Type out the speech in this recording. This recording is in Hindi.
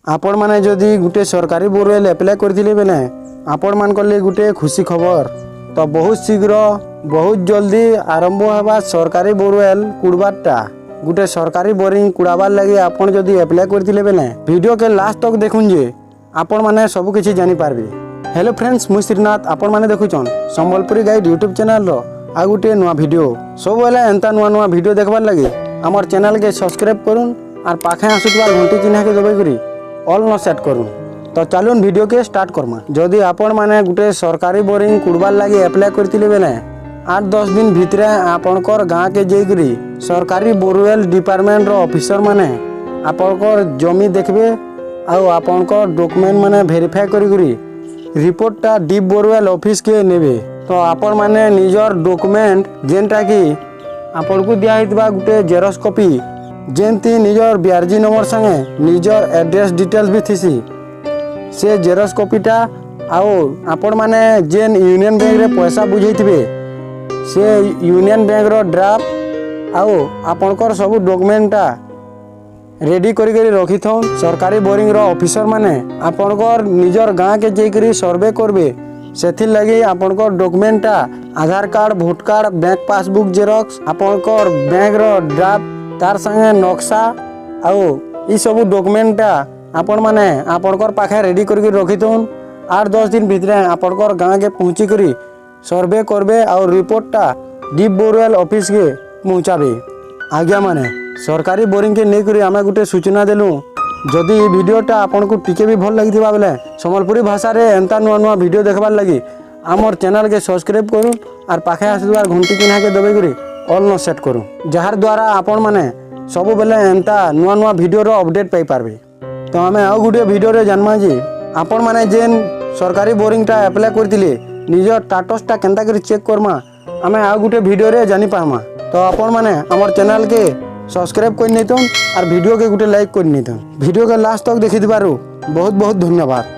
आपण माने जदि गुटे सरकारी बोरवेल अप्लाई करथिले बेले आपण मान करले गुटे खुशी खबर। तो बहुत शीघ्र बहुत जल्दी आरंभ होगा सरकारी बोरवेल कुड़बाटा। गुटे सरकारी बोरिंग कुड़ाबार लगे आपण जदि अप्लाई करथिले बेले वीडियो के लास्ट तक देखुन जे आपण माने सब किछि जानि पारबे। हेलो फ्रेंड्स, मुई श्रीनाथ आपण माने देखुछन संबलपुरी गाइड यूट्यूब चैनल रो आ गुटे नुआ वीडियो। सब बेले एंता नुआ नुआ वीडियो देखबार लगे हमर चैनल के सब्सक्राइब करूँ और पाखे आसुतबा घंटी चिन्ह के दबाई करी ऑल न सेट करूँ। तो चलून वीडियो के स्टार्ट करमा। जदि आपण माने गुटे सरकारी बोरिंग कुड़बार लगे अप्लाई करथिले बेले 8-10 दिन भितर आपणकर गाँ के जाइकरी सरकारी बोरवेल डिपार्टमेंट रो ऑफिसर माने आपणकर जमी देखबे आउ आपणकर डॉक्यूमेंट माने वेरीफाई करी रिपोर्टटा डीप बोरवेल ऑफिस के नेबे। तो आपण माने निजर डॉक्यूमेंट जेनटा कि आपण को दिया हितबा गुटे जेरॉक्स कॉपी जेंती निजर बीआरजी नंबर संगे निजर एड्रेस डिटेल्स भी थीसी से जेरॉक्स कॉपीटा आउ आपण माने जेन यूनियन बैंक रे पैसा बुझेइथिबे से यूनियन बैंक रो ड्राफ्ट आउ आपणकर सब डॉक्यूमेंटटा रेडी करी रखी थौन। सरकारी बोरिंग रो ऑफिसर माने आपणकर निजर गाँ के जाइकरी सर्वे करबे सेथिर लगी आपणकर डॉक्यूमेंटटा Aadhaar card, vote card, bank passbook Xerox, आपणकर बैंक रो ड्राफ्ट तार संगे नक्शा आउ ई सब डॉक्यूमेंटटा आपण माने आपणकर पाखे रेडी करके रखी थौन। 8-10 दिन भितर आपणकर गाँ के पहुँची करी सर्वे करबे और रिपोर्टटा डीप बोरवेल ऑफिस के पहुँचाबे। आज्ञा माने सरकारी बोरिंग के नहीं करी आमे गुटे सूचना देलु। जदि वीडियोटा आपन को टिके भी भल लगिथिबा बेले संबलपुरी भाषा रे एंता नुआ नुआ वीडियो देखबार लगी आमर चैनल के सब्सक्राइब करूँ और पाखे आसुबार घंटी चिन्ह के दबाई करी ऑल न सेट करूँ, जार द्वारा आपण माने सब बेले एंता नुआ नुआ वीडियो रो अपडेट पाई पारबे। तो आमे आउ गुटे वीडियो रे जानमा जे आपण माने जेन सरकारी बोरिंगटा अप्लाई करथिले निजर स्टेटसटा केनता करी चेक करमा आमे आउ गुटे वीडियो रे जानि पामा। तो आपण माने हमर चैनल के सब्सक्राइब कर नहीं और वीडियो के गुटे लाइक कर नहीं। वीडियो के लास्ट तक देखि दिबारु बहुत बहुत धन्यवाद।